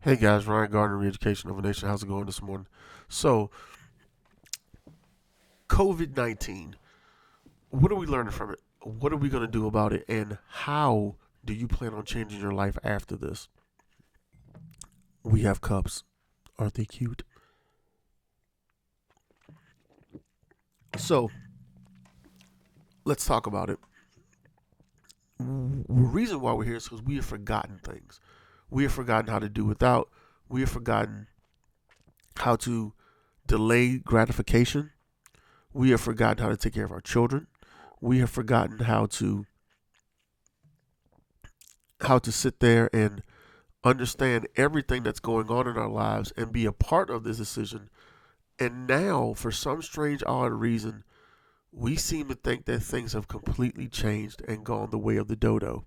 Hey guys, Ryan Gardner, Re-Education of a Nation. How's it going this morning? So, COVID-19, what are we learning from it? What are we going to do about it? And how do you plan on changing your life after this? We have cups. Aren't they cute? So, let's talk about it. The reason why we're here is because we have forgotten things. We have forgotten how to do without. We have forgotten how to delay gratification. We have forgotten how to take care of our children. We have forgotten how to sit there and understand everything that's going on in our lives and be a part of this decision. And now, for some strange, odd reason, we seem to think that things have completely changed and gone the way of the dodo.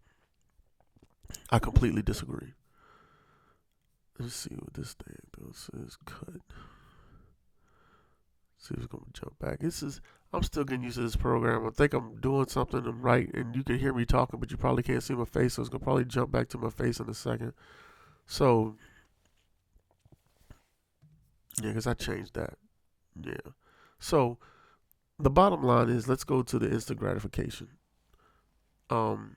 I completely disagree. Let's see what this thing does. Is cut. See if it's gonna jump back. I'm still getting used to this program. I think I'm doing something right, and you can hear me talking, but you probably can't see my face, so it's gonna probably jump back to my face in a second. So yeah, because I changed that. Yeah. So the bottom line is, let's go to the instant gratification. Um.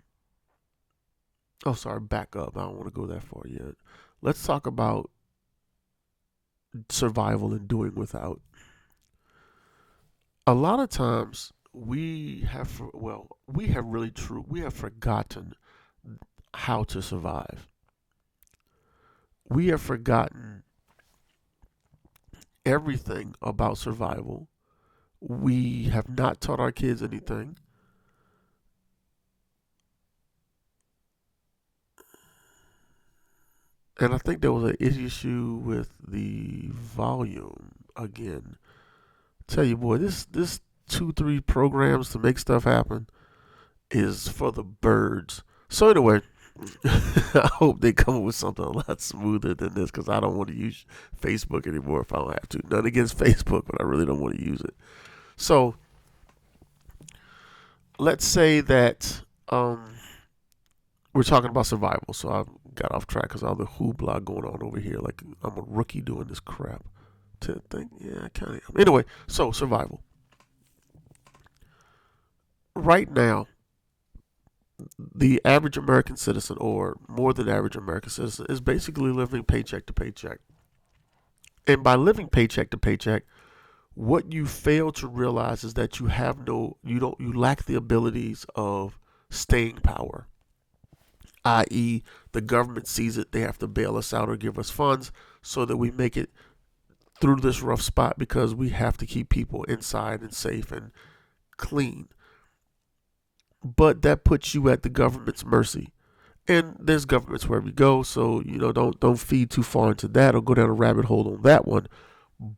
Oh, sorry. Back up. I don't want to go that far yet. Let's talk about survival and doing without. A lot of times we have forgotten how to survive. We have forgotten everything about survival. We have not taught our kids anything. And I think there was an issue with the volume again. Tell you, boy, this 2 3 programs to make stuff happen is for the birds. So anyway, I hope they come up with something a lot smoother than this, because I don't want to use Facebook anymore if I don't have to. None against Facebook, but I really don't want to use it. So let's say that we're talking about survival. So I got off track because all the hoopla going on over here. Like I'm a rookie doing this crap. To think, yeah, I kind of am. Anyway, so survival. Right now, the average American citizen, or more than average American citizen, is basically living paycheck to paycheck. And by living paycheck to paycheck, what you fail to realize is that you lack the abilities of staying power, i.e., the government sees it, they have to bail us out or give us funds so that we make it through this rough spot, because we have to keep people inside and safe and clean. But that puts you at the government's mercy. And there's governments wherever you go, so don't feed too far into that or go down a rabbit hole on that one.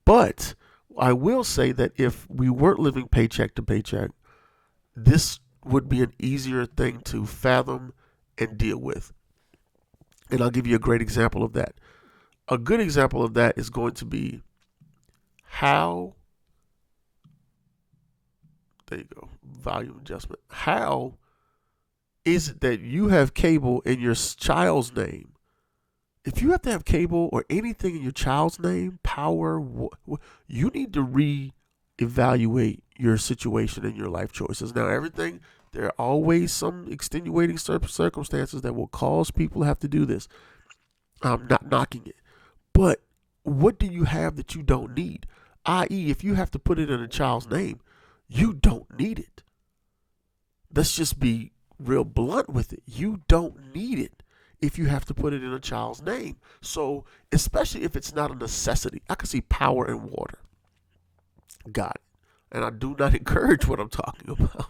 But I will say that if we weren't living paycheck to paycheck, this would be an easier thing to fathom and deal with. And I'll give you a great example of that. A good example of that is going to be how, there you go, volume adjustment. How is it that you have cable in your child's name? If you have to have cable or anything in your child's name, power, you need to re-evaluate your situation and your life choices. Now, there are always some extenuating circumstances that will cause people to have to do this. I'm not knocking it. But what do you have that you don't need? I.e., if you have to put it in a child's name, you don't need it. Let's just be real blunt with it. You don't need it if you have to put it in a child's name. So, especially if it's not a necessity. I can see power and water. Got it. And I do not encourage what I'm talking about.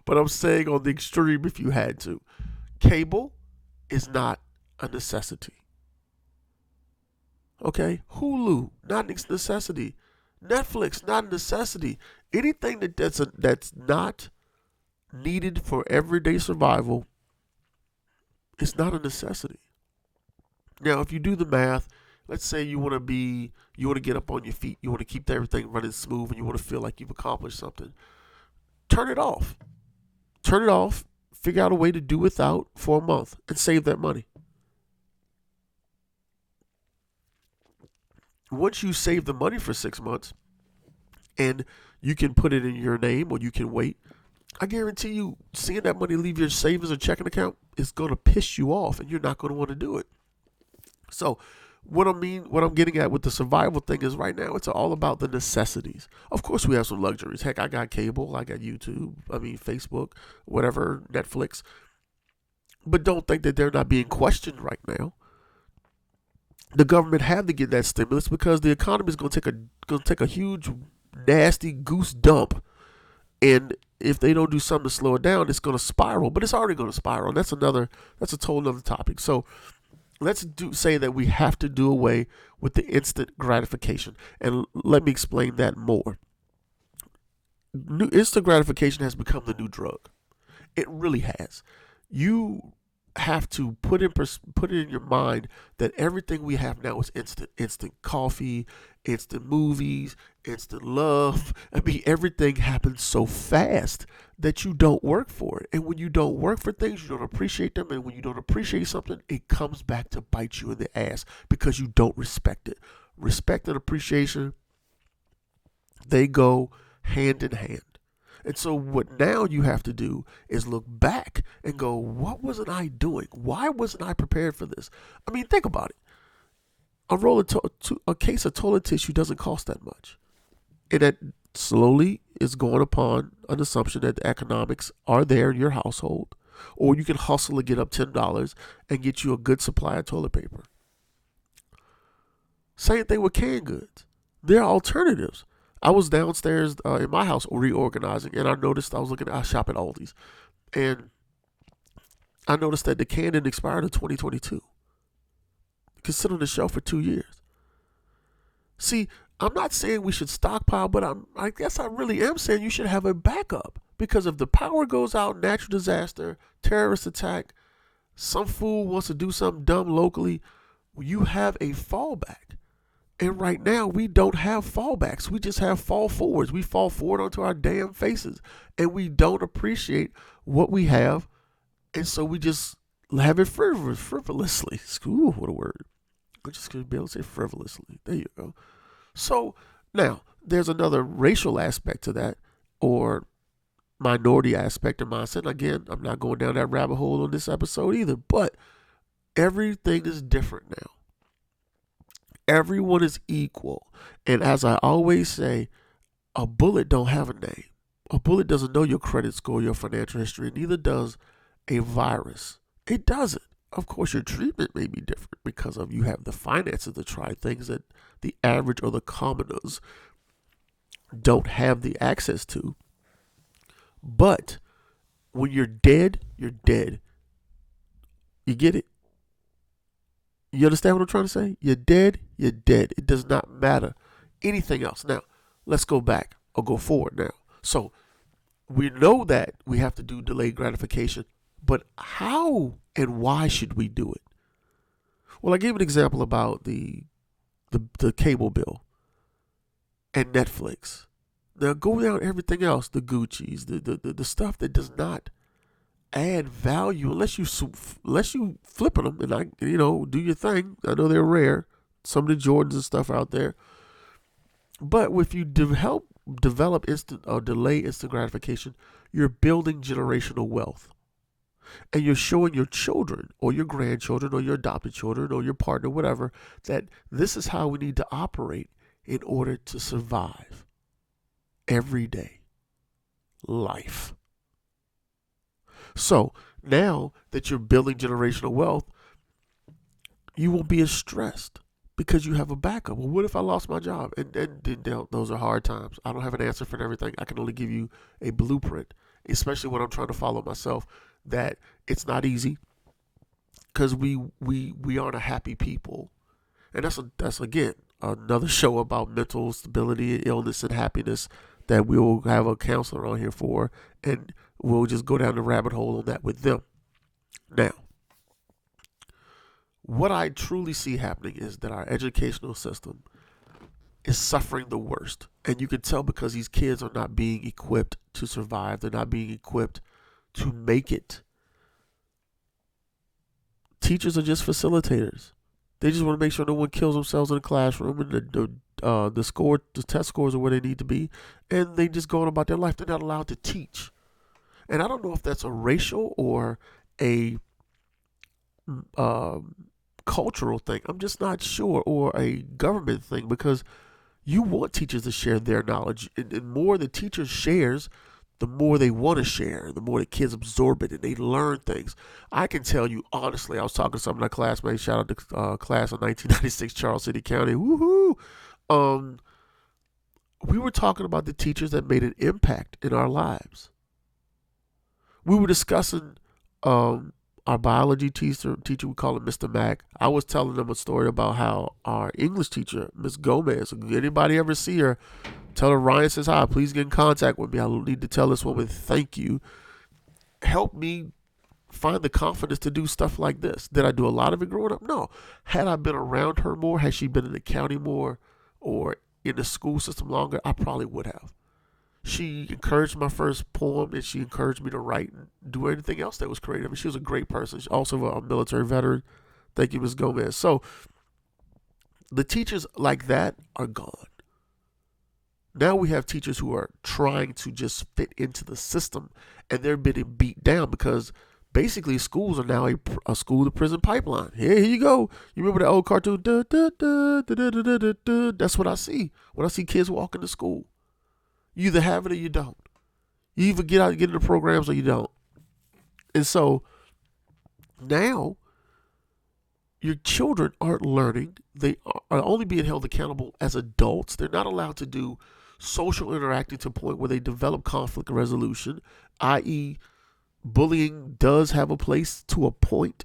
But I'm saying on the extreme, if you had to. Cable is not a necessity. Okay? Hulu, not a necessity. Netflix, not a necessity. Anything that's not needed for everyday survival is not a necessity. Now, if you do the math, let's say you want to get up on your feet, you want to keep everything running smooth, and you want to feel like you've accomplished something. Turn it off. Turn it off. Figure out a way to do without for a month and save that money. Once you save the money for 6 months and you can put it in your name or you can wait, I guarantee you, seeing that money leave your savings or checking account is going to piss you off and you're not going to want to do it. So, what I'm getting at with the survival thing is right now it's all about the necessities. Of course, we have some luxuries. Heck, I got cable, I got YouTube, Facebook, whatever, Netflix. But don't think that they're not being questioned right now. The government had to get that stimulus because the economy is going to take a huge, nasty goose dump, and if they don't do something to slow it down, it's going to spiral. But it's already going to spiral. And that's a total other topic. So let's say that we have to do away with the instant gratification, and let me explain that more. Instant gratification has become the new drug. It really has. You have to put it in your mind that everything we have now is instant coffee, instant movies, instant love. Everything happens so fast that you don't work for it. And when you don't work for things, you don't appreciate them. And when you don't appreciate something, it comes back to bite you in the ass because you don't respect it. Respect and appreciation, they go hand in hand. And so what now you have to do is look back and go, what wasn't I doing? Why wasn't I prepared for this? Think about it. A case of toilet tissue doesn't cost that much. And that slowly is going upon an assumption that the economics are there in your household. Or you can hustle to get up $10 and get you a good supply of toilet paper. Same thing with canned goods. There are alternatives. I was downstairs in my house reorganizing, and I noticed I shop at Aldi's, and I noticed that the can didn't expire in 2022. It could sit on the shelf for 2 years. See, I'm not saying we should stockpile, but I guess I really am saying you should have a backup. Because if the power goes out, natural disaster, terrorist attack, some fool wants to do something dumb locally, you have a fallback. And right now, we don't have fallbacks. We just have fall forwards. We fall forward onto our damn faces. And we don't appreciate what we have. And so we just have it frivolously. Ooh, what a word. I just could be able to say frivolously. There you go. So now, there's another racial aspect to that, or minority aspect of mindset. Again, I'm not going down that rabbit hole on this episode either. But everything is different now. Everyone is equal. And as I always say, a bullet don't have a name. A bullet doesn't know your credit score, your financial history. Neither does a virus. It doesn't. Of course, your treatment may be different because of you have the finances to try things that the average or the commoners don't have the access to. But when you're dead, you're dead. You get it? You understand what I'm trying to say? You're dead, you're dead. It does not matter anything else. Now, let's go back or go forward now. So, we know that we have to do delayed gratification, but how and why should we do it? Well, I gave an example about the cable bill and Netflix. Now, go down everything else, the Gucci's, the stuff that does not add value unless you flipping them and do your thing. I know they're rare, some of the Jordans and stuff out there, but if you develop instant or delay instant gratification, you're building generational wealth, and you're showing your children or your grandchildren or your adopted children or your partner, whatever, that this is how we need to operate in order to survive everyday life. So now that you're building generational wealth, you won't be as stressed because you have a backup. Well, what if I lost my job? And those are hard times. I don't have an answer for everything. I can only give you a blueprint, especially when I'm trying to follow myself, that it's not easy because we aren't a happy people. And that's again, another show about mental stability, illness, and happiness that we will have a counselor on here for, and we'll just go down the rabbit hole on that with them. Now, what I truly see happening is that our educational system is suffering the worst. And you can tell because these kids are not being equipped to survive. They're not being equipped to make it. Teachers are just facilitators. They just want to make sure no one kills themselves in the classroom, and the test scores are where they need to be, and they just go on about their life. They're not allowed to teach. And I don't know if that's a racial or a um, cultural thing. I'm just not sure, or a government thing, because you want teachers to share their knowledge. And the more the teacher shares, the more they want to share, the more the kids absorb it and they learn things. I can tell you honestly, I was talking to some of my classmates, shout out to class of 1996, Charles City County, woohoo! Um, we were talking about the teachers that made an impact in our lives. We were discussing our biology teacher, we call him Mr. Mack. I was telling them a story about how our English teacher, Miss Gomez, anybody ever see her, tell her Ryan says hi, please get in contact with me. I need to tell this woman thank you. Help me find the confidence to do stuff like this. Did I do a lot of it growing up? No. Had I been around her more, had she been in the county more or in the school system longer, I probably would have. She encouraged my first poem, and she encouraged me to write and do anything else that was creative. I mean, she was a great person. She's also a military veteran. Thank you, Ms. Gomez. So the teachers like that are gone. Now we have teachers who are trying to just fit into the system, and they're being beat down because basically schools are now a school to prison pipeline. Here you go. You remember the old cartoon? Da, da, da, da, da, da, da, da. That's what I see when I see kids walking to school. You either have it or you don't. You either get out and get into programs or you don't. And so now your children aren't learning. They are only being held accountable as adults. They're not allowed to do social interacting to a point where they develop conflict resolution, i.e., bullying does have a place to a point.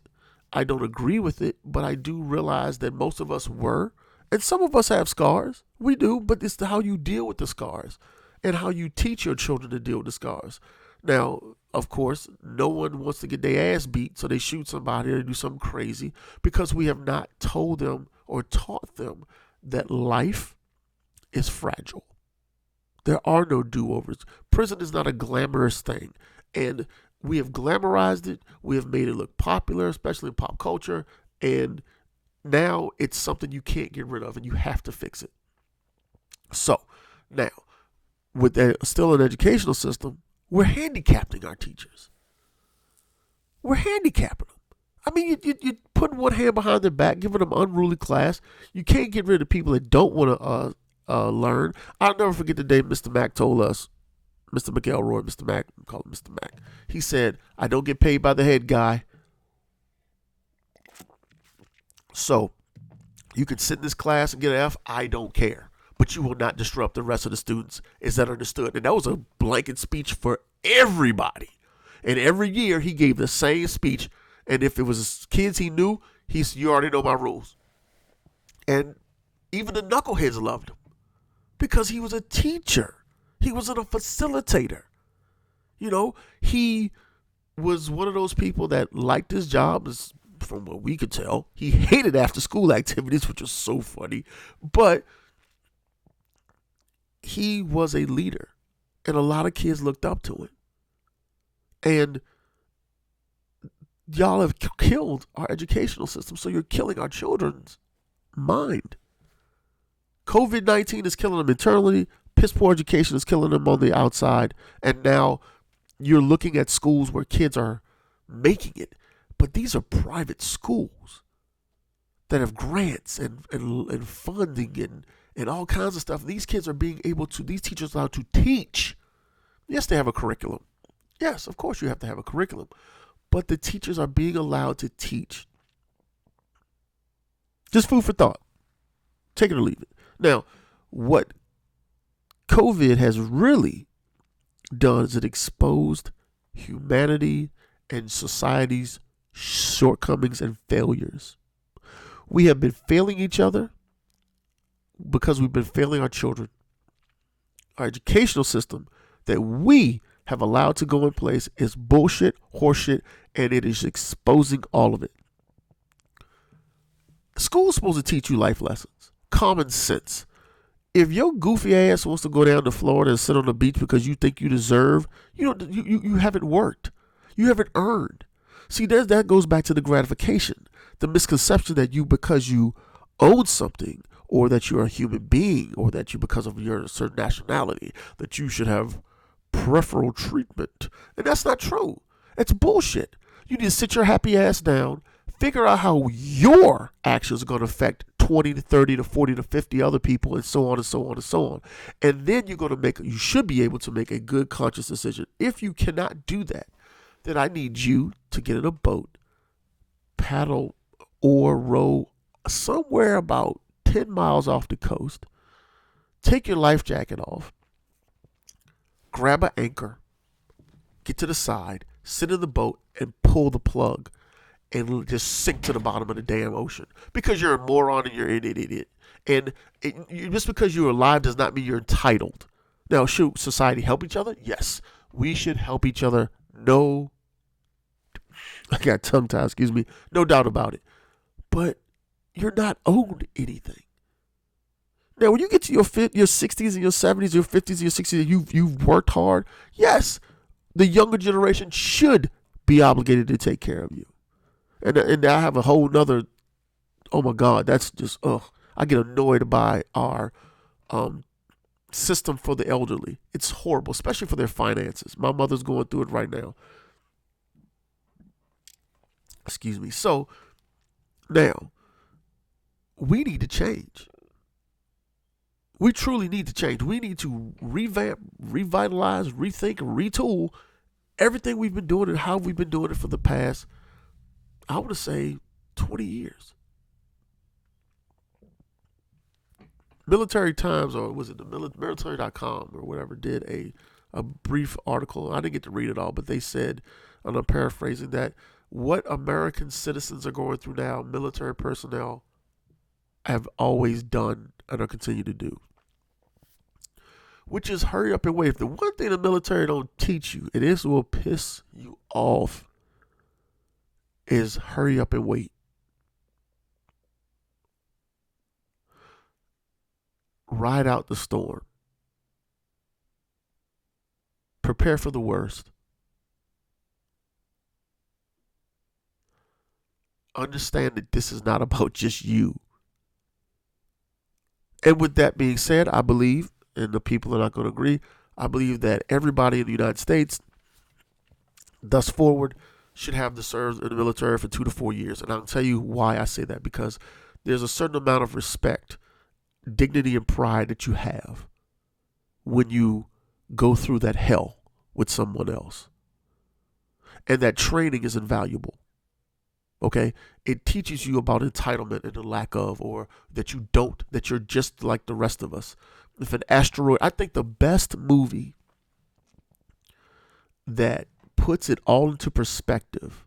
I don't agree with it, but I do realize that most of us were, and some of us have scars. We do, but it's how you deal with the scars and how you teach your children to deal with the scars. Now, of course, no one wants to get their ass beat, so they shoot somebody or do something crazy because we have not told them or taught them that life is fragile. There are no do-overs. Prison is not a glamorous thing, and we have glamorized it. We have made it look popular, especially in pop culture, and now it's something you can't get rid of, and you have to fix it. So, now, with still an educational system, we're handicapping our teachers. We're handicapping them. I mean, you're putting one hand behind their back, giving them unruly class. You can't get rid of people that don't want to learn. I'll never forget the day Mr. Mack told us, Mr. McElroy, Mr. Mack, we call him Mr. Mack. He said, I don't get paid by the head guy. So, you can sit in this class and get an F. I don't care. But you will not disrupt the rest of the students. Is that understood? And that was a blanket speech for everybody. And every year he gave the same speech. And if it was kids he knew, he said, you already know my rules. And even the knuckleheads loved him because he was a teacher. He wasn't a facilitator. You know, he was one of those people that liked his job, from what we could tell. He hated after school activities, which was so funny. But he was a leader, and a lot of kids looked up to him. And y'all have killed our educational system, so you're killing our children's mind. COVID-19 is killing them internally. Piss poor education is killing them on the outside. And now you're looking at schools where kids are making it. But these are private schools that have grants and funding and all kinds of stuff. These kids are being able to, these teachers are allowed to teach. Yes, they have a curriculum. Yes, of course you have to have a curriculum. But the teachers are being allowed to teach. Just food for thought. Take it or leave it. Now, what COVID has really done is it exposed humanity and society's shortcomings and failures. We have been failing each other because we've been failing our children. Our educational system that we have allowed to go in place is bullshit, horseshit, and it is exposing all of it. School's supposed to teach you life lessons, common sense. If your goofy ass wants to go down to Florida and sit on the beach because you think you deserve, you haven't worked. You haven't earned. See, that goes back to the gratification, the misconception that because you own something, or that you're a human being, or that you, because of your certain nationality, that you should have preferential treatment. And that's not true. It's bullshit. You need to sit your happy ass down, figure out how your actions are going to affect 20 to 30 to 40 to 50 other people, and so on and so on and so on. And then you should be able to make a good conscious decision. If you cannot do that, then I need you to get in a boat, paddle or row somewhere about 10 miles off the coast, take your life jacket off, grab an anchor, get to the side, sit in the boat, and pull the plug, and just sink to the bottom of the damn ocean. Because you're a moron and you're an idiot. And just because you're alive does not mean you're entitled. Now, should society help each other? Yes. We should help each other. I got tongue tied, excuse me. No doubt about it. But you're not owed anything. Now, when you get to your 60s and your 70s, your 50s and your 60s, you've worked hard. Yes, the younger generation should be obligated to take care of you. And I have a whole nother, oh my God, that's just, I get annoyed by our system for the elderly. It's horrible, especially for their finances. My mother's going through it right now. Excuse me. So, now, we need to change. We truly need to change. We need to revamp, revitalize, rethink, retool everything we've been doing and how we've been doing it for the past, I want to say, 20 years. Military Times, or was it the military.com or whatever, did a brief article. I didn't get to read it all, but they said, and I'm paraphrasing, that what American citizens are going through now, military personnel have always done and are continue to do. Which is hurry up and wait. If the one thing the military don't teach you, and this will piss you off, is hurry up and wait. Ride out the storm. Prepare for the worst. Understand that this is not about just you. And with that being said, I believe, and the people are not going to agree, I believe that everybody in the United States, thus forward, should have to serve in the military for 2 to 4 years. And I'll tell you why I say that. Because there's a certain amount of respect, dignity, and pride that you have when you go through that hell with someone else. And that training is invaluable. Okay? It teaches you about entitlement and the lack of, or that you don't, that you're just like the rest of us. If an asteroid, I think the best movie that puts it all into perspective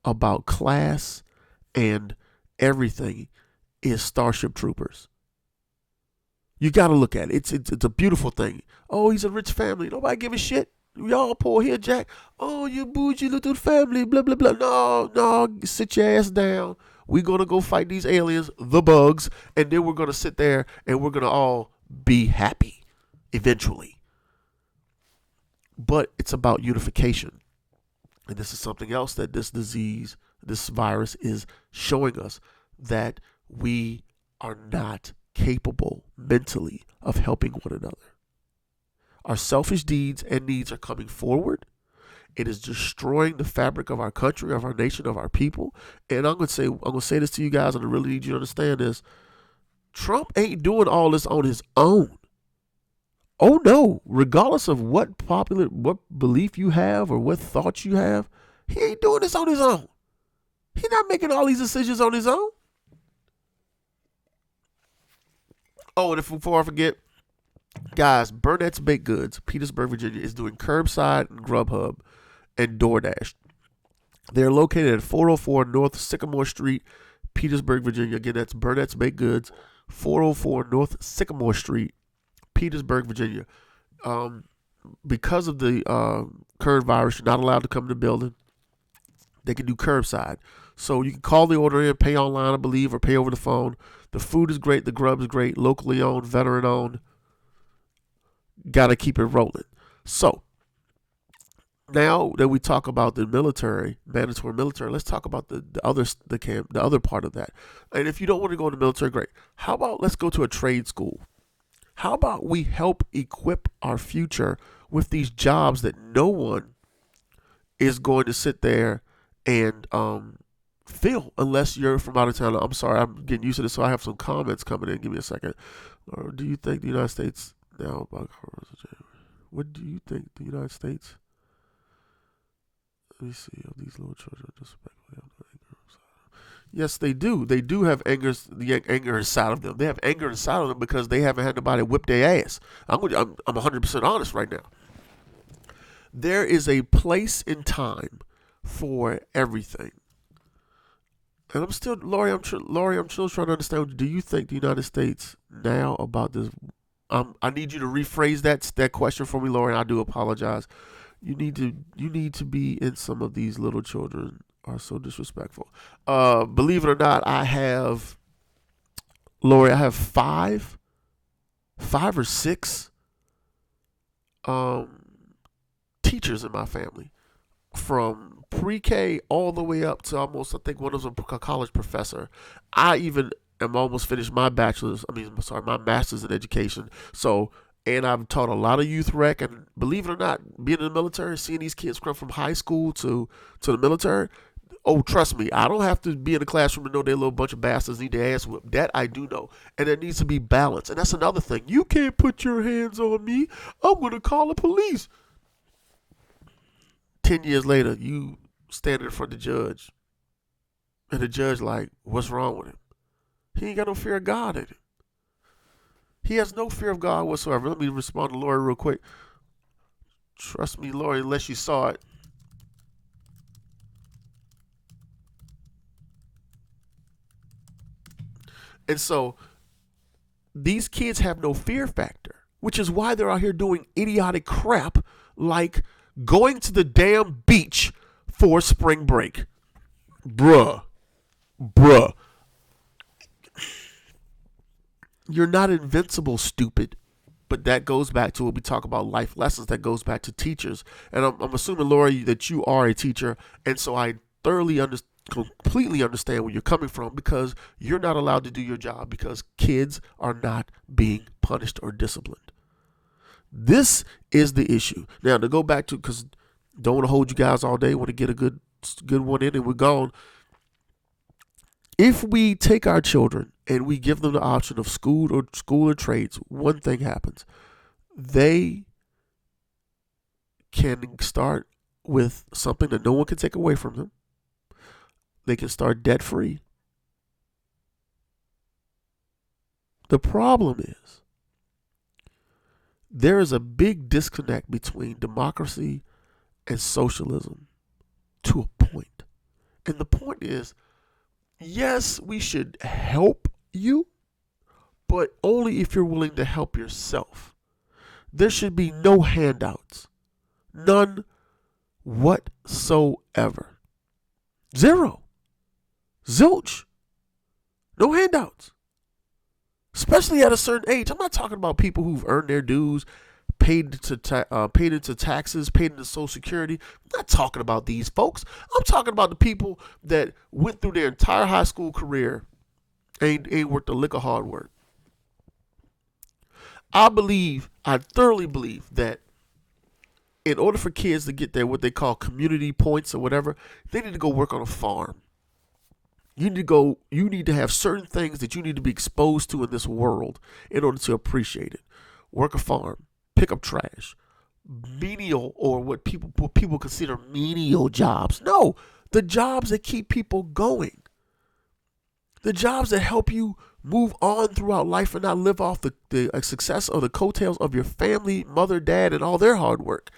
about class and everything is Starship Troopers. You got to look at it. It's a beautiful thing. Oh, he's a rich family. Nobody give a shit. Y'all poor here, Jack. Oh, you bougie little family. Blah, blah, blah. No. Sit your ass down. We're going to go fight these aliens, the bugs, and then we're going to sit there and we're going to all be happy eventually. But it's about unification. And this is something else that this disease, this virus is showing us, that we are not capable mentally of helping one another. Our selfish deeds and needs are coming forward. It is destroying the fabric of our country, of our nation, of our people. And I'm gonna say this to you guys, and I really need you to understand this. Trump ain't doing all this on his own. Oh no, regardless of what belief you have or what thoughts you have, he ain't doing this on his own. He's not making all these decisions on his own. Oh, and before I forget, guys, Burnett's Baked Goods, Petersburg, Virginia, is doing curbside and Grubhub and DoorDash. They're located at 404 North Sycamore Street, Petersburg, Virginia. Again, that's Burnett's Baked Goods, 404 North Sycamore Street, Petersburg, Virginia. Because of the current virus, you're not allowed to come to the building. They can do curbside. So you can call the order in, pay online, I believe, or pay over the phone. The food is great. The grub is great. Locally owned, veteran owned. Got to keep it rolling. So Now that we talk about the military, mandatory military, let's talk about the other part of that. And if you don't want to go in the military, great. How about let's go to a trade school? How about we help equip our future with these jobs that no one is going to sit there and fill unless you're from out of town? I'm sorry, I'm getting used to this, so I have some comments coming in. Give me a second. Or do you think the United States now? What do you think the United States? Let me see. Of these little children, disrespectfully, yes, they do. They do have the anger inside of them. They have anger inside of them because they haven't had nobody whip their ass. I'm 100% honest right now. There is a place in time for everything. And I'm still, Lori, I'm still trying to understand. Do you think the United States now about this? I need you to rephrase that question for me, Lori. I do apologize. You need to be in some of these little children are so disrespectful. Believe it or not, I have five or six teachers in my family, from pre-K all the way up to almost, I think one of them a college professor. I even am almost finished my my master's in education. So, and I've taught a lot of youth rec, and believe it or not, being in the military, seeing these kids come from high school to the military, oh, trust me, I don't have to be in the classroom to know they're a little bunch of bastards need their ass whipped. That I do know. And there needs to be balance. And that's another thing. You can't put your hands on me. I'm going to call the police. 10 years later, you stand in front of the judge, and the judge like, what's wrong with him? He ain't got no fear of God in him. He has no fear of God whatsoever. Let me respond to Lori real quick. Trust me, Lori, unless you saw it. And so these kids have no fear factor, which is why they're out here doing idiotic crap like going to the damn beach for spring break. Bruh. You're not invincible, stupid. But that goes back to what we talk about, life lessons. That goes back to teachers. And I'm assuming, Lori, that you are a teacher. And so I completely understand where you're coming from, because you're not allowed to do your job because kids are not being punished or disciplined. This is the issue. Now, to go back to, because don't want to hold you guys all day, want to get a good one in and we're gone. If we take our children and we give them the option of school or trades, one thing happens. They can start with something that no one can take away from them. They can start debt free. The problem is there is a big disconnect between democracy and socialism to a point. And the point is, yes, we should help you, but only if you're willing to help yourself. There should be no handouts. None whatsoever. Zero. Zilch. No handouts. Especially at a certain age. I'm not talking about people who've earned their dues, paid into taxes, paid into Social Security. I'm not talking about these folks. I'm talking about the people that went through their entire high school career and ain't worked a lick of hard work. I thoroughly believe that in order for kids to get their what they call community points or whatever, they need to go work on a farm. You need to have certain things that you need to be exposed to in this world in order to appreciate it. Work a farm, pick up trash, menial, or what people consider menial jobs. No, the jobs that keep people going. The jobs that help you move on throughout life and not live off the success or the coattails of your family, mother, dad, and all their hard work.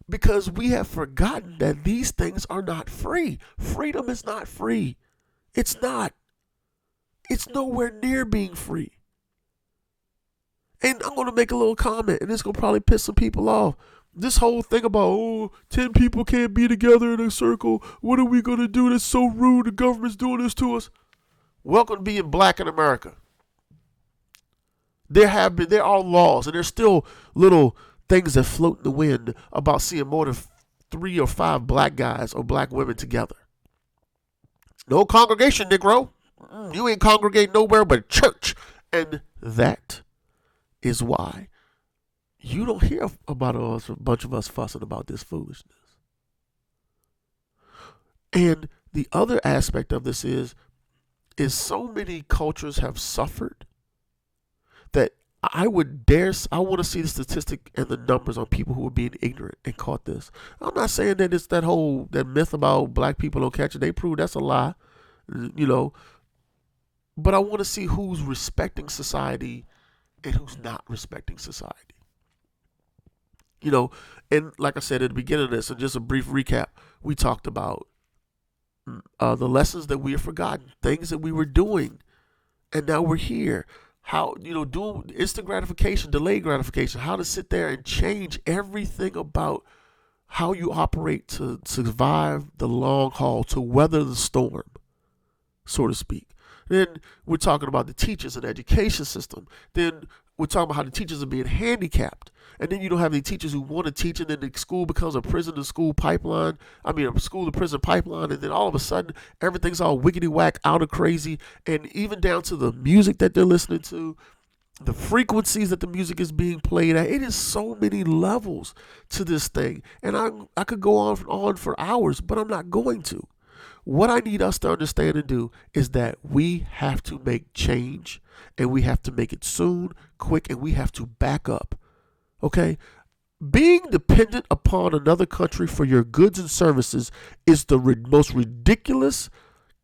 Because we have forgotten that these things are not free. Freedom is not free. It's not. It's nowhere near being free. And I'm going to make a little comment, and it's going to probably piss some people off. This whole thing about, 10 people can't be together in a circle. What are we going to do? That's so rude. The government's doing this to us. Welcome to being black in America. There are laws, and there's still little things that float in the wind about seeing more than 3 or 5 black guys or black women together. No congregation, Negro. You ain't congregating nowhere but church. And that is why you don't hear about us, a bunch of us fussing about this foolishness. And the other aspect of this is so many cultures have suffered that I want to see the statistic and the numbers on people who are being ignorant and caught this. I'm not saying that it's that myth about black people don't catch it. They prove that's a lie, but I want to see who's respecting society and who's not respecting society. And like I said at the beginning of this, and just a brief recap, we talked about the lessons that we have forgotten, things that we were doing, and now we're here. How, doing instant gratification, delayed gratification, how to sit there and change everything about how you operate to survive the long haul, to weather the storm, so to speak. Then we're talking about the teachers and education system. Then we're talking about how the teachers are being handicapped. And then you don't have any teachers who want to teach, and then the school becomes a prison-to-school pipeline. A school-to-prison pipeline, and then all of a sudden, everything's all wickety-whack, out of crazy, and even down to the music that they're listening to, the frequencies that the music is being played at. It is so many levels to this thing. And I could go on for hours, but I'm not going to. What I need us to understand and do is that we have to make change, and we have to make it soon, quick, and we have to back up. Okay? Being dependent upon another country for your goods and services is the most ridiculous,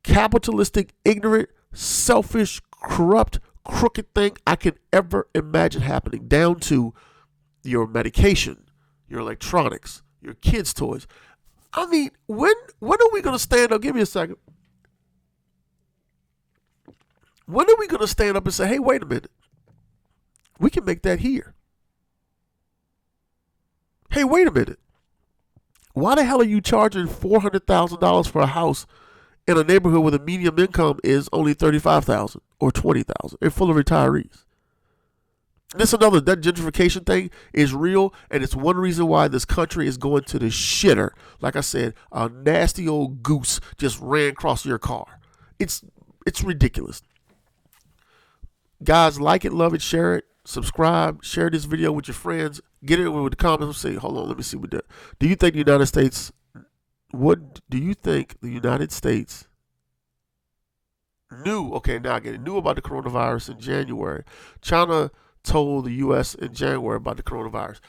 capitalistic, ignorant, selfish, corrupt, crooked thing I can ever imagine happening, down to your medication, your electronics, your kids' toys. When are we going to stand up? Give me a second. When are we going to stand up and say, hey, wait a minute. We can make that here. Hey, wait a minute. Why the hell are you charging $400,000 for a house in a neighborhood where the median income is only $35,000 or $20,000 and full of retirees? That gentrification thing is real, and it's one reason why this country is going to the shitter. Like I said, a nasty old goose just ran across your car. It's ridiculous. Guys, like it, love it, share it, subscribe, share this video with your friends. Get in with the comments and say, hold on, let me see what that. Do you think the United States knew? Okay, now I get it. Knew about the coronavirus in January. China told the U.S. in January about the coronavirus.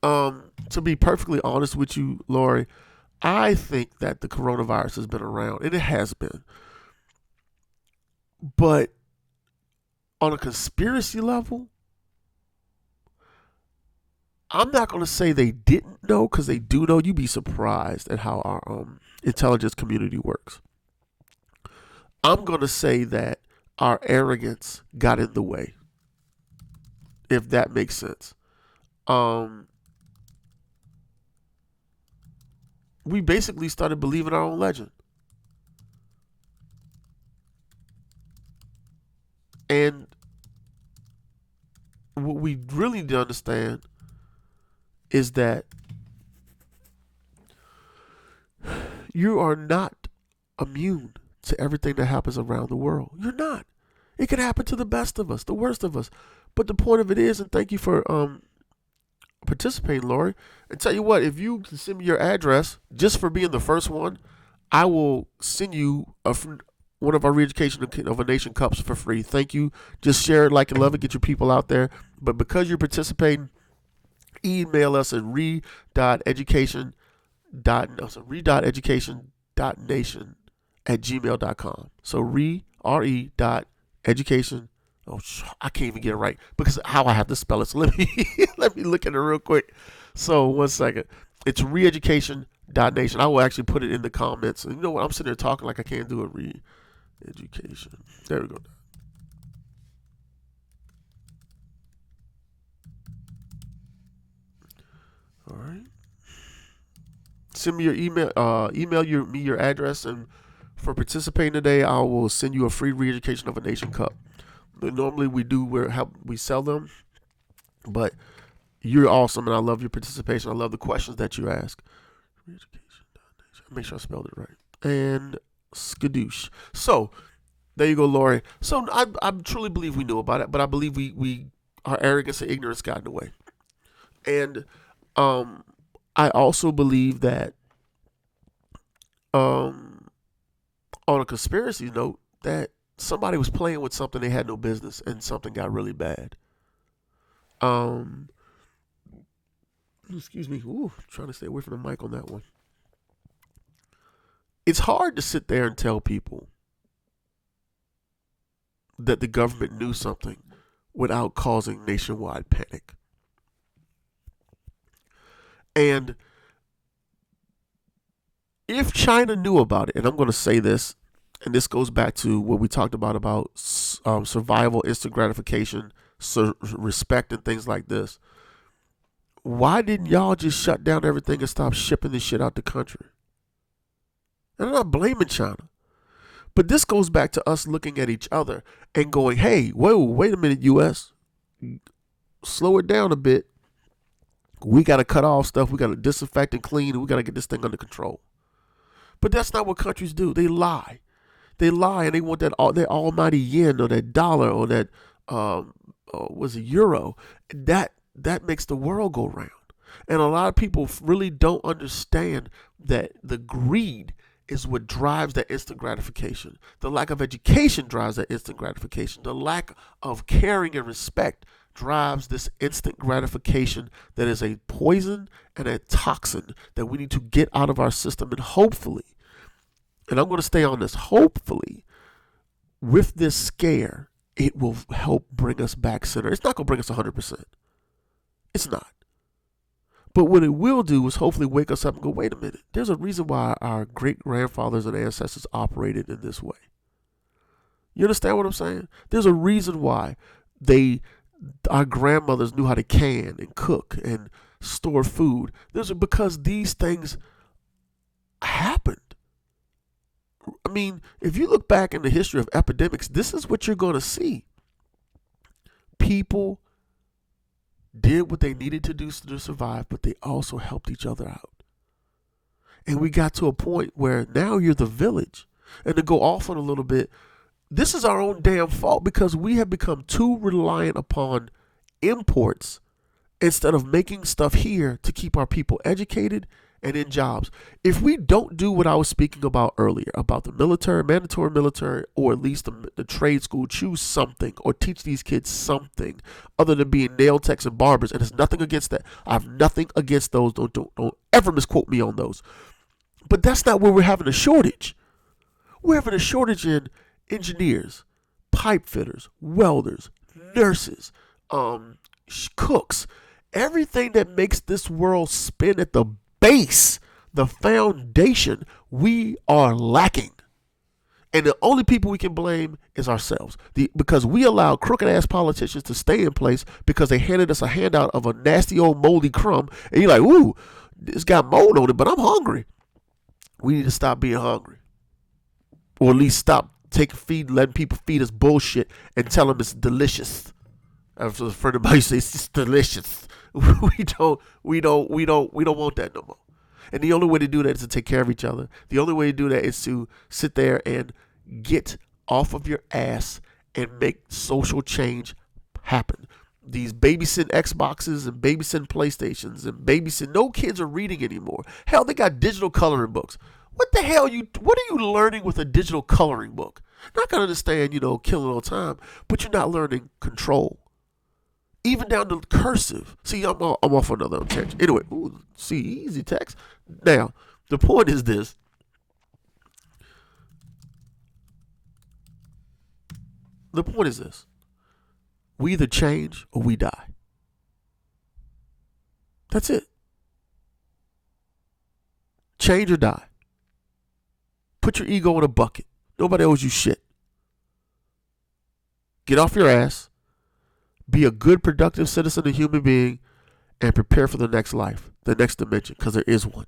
To be perfectly honest with you, Lori, I think that the coronavirus has been around, and it has been. But on a conspiracy level, I'm not going to say they didn't know, because they do know. You'd be surprised at how our intelligence community works. I'm going to say that our arrogance got in the way, if that makes sense. We basically started believing our own legend. And what we really need to understand is that you are not immune to everything that happens around the world. You're not. It can happen to the best of us, the worst of us. But the point of it is, and thank you for participating, Lori, and tell you what, if you can send me your address just for being the first one, I will send you one of our Re-Education of a Nation cups for free. Thank you. Just share it, like and love it, get your people out there. But because you're participating, email us at re.education.nation@gmail.com. So re.education. Oh, I can't even get it right because how I have to spell it. So let me look at it real quick. So 1 second. It's reeducation.nation. I will actually put it in the comments. And you know what? I'm sitting there talking like I can't do it. Re-education. There we go. All right. Send me your email. Email me your address, and for participating today, I will send you a free Re-Education of a Nation cup. Normally we sell them, but You're awesome, and I love your participation. I love the questions that you ask. Make sure I spelled it right. And skadoosh. So there you go, Lori. So I truly believe we knew about it, but I believe we our arrogance and ignorance got in the way. And I also believe that on a conspiracy note, that somebody was playing with something they had no business, and something got really bad. Excuse me. Ooh, trying to stay away from the mic on that one. It's hard to sit there and tell people that the government knew something without causing nationwide panic. And if China knew about it, and I'm going to say this, and this goes back to what we talked about survival, instant gratification, respect, and things like this. Why didn't y'all just shut down everything and stop shipping this shit out the country? And I'm not blaming China. But this goes back to us looking at each other and going, hey, whoa, wait a minute, U.S. Slow it down a bit. We got to cut off stuff. We got to disinfect and clean. And we got to get this thing under control. But that's not what countries do. They lie. They lie, and they want that almighty yen or that dollar or that was a euro. That makes the world go round. And a lot of people really don't understand that the greed is what drives that instant gratification. The lack of education drives that instant gratification. The lack of caring and respect drives this instant gratification that is a poison and a toxin that we need to get out of our system. And hopefully, and I'm going to stay on this, hopefully, with this scare, it will help bring us back center. It's not going to bring us 100%. It's not. But what it will do is hopefully wake us up and go, wait a minute, there's a reason why our great-grandfathers and ancestors operated in this way. You understand what I'm saying? There's a reason why our grandmothers knew how to can and cook and store food. Because these things happened. I mean, if you look back in the history of epidemics, this is what you're going to see. People did what they needed to do to survive, but they also helped each other out. And we got to a point where now you're the village. And to go off on a little bit, this is our own damn fault because we have become too reliant upon imports instead of making stuff here to keep our people educated and in jobs. If we don't do what I was speaking about earlier, about the military, mandatory military, or at least the trade school, choose something or teach these kids something other than being nail techs and barbers, and there's nothing against that. I have nothing against those. Don't ever misquote me on those. But that's not where we're having a shortage. We're having a shortage in engineers, pipe fitters, welders, nurses, cooks, everything that makes this world spin at the base, the foundation, we are lacking. And the only people we can blame is ourselves. Because we allow crooked ass politicians to stay in place because they handed us a handout of a nasty old moldy crumb. And you're like, ooh, it's got mold on it, but I'm hungry. We need to stop being hungry. Or at least stop letting people feed us bullshit and tell them it's delicious. As a friend of mine says, it's delicious. We don't want that no more. And the only way to do that is to take care of each other. The only way to do that is to sit there and get off of your ass and make social change happen. These babysitting Xboxes and babysitting PlayStations and no kids are reading anymore. Hell, they got digital coloring books. What the hell what are you learning with a digital coloring book? Not gonna understand, killing all time, but you're not learning control. Even down to cursive. See, I'm off another tangent. Anyway, easy text. Now, the point is this. We either change or we die. That's it. Change or die. Put your ego in a bucket. Nobody owes you shit. Get off your ass. Be a good, productive citizen, a human being, and prepare for the next life, the next dimension, because there is one.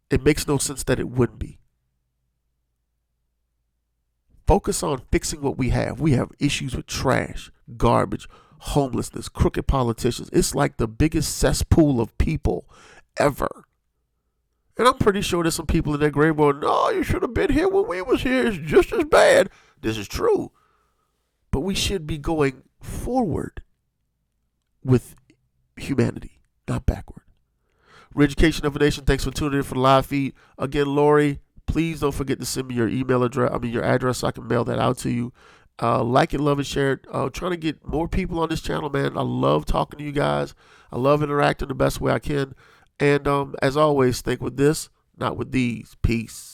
It makes no sense that it wouldn't be. Focus on fixing what we have. We have issues with trash, garbage, homelessness, crooked politicians. It's like the biggest cesspool of people ever. And I'm pretty sure there's some people in that grave going, no, you should have been here when we was here. It's just as bad. This is true. But we should be going forward with humanity, not backward. Re-Education of a Nation, thanks for tuning in for the live feed. Again, Lori, please don't forget to send me your email address, your address, so I can mail that out to you. Like it, love it, share it. Trying to get more people on this channel, man. I love talking to you guys. I love interacting the best way I can. And as always, think with this, not with these. Peace.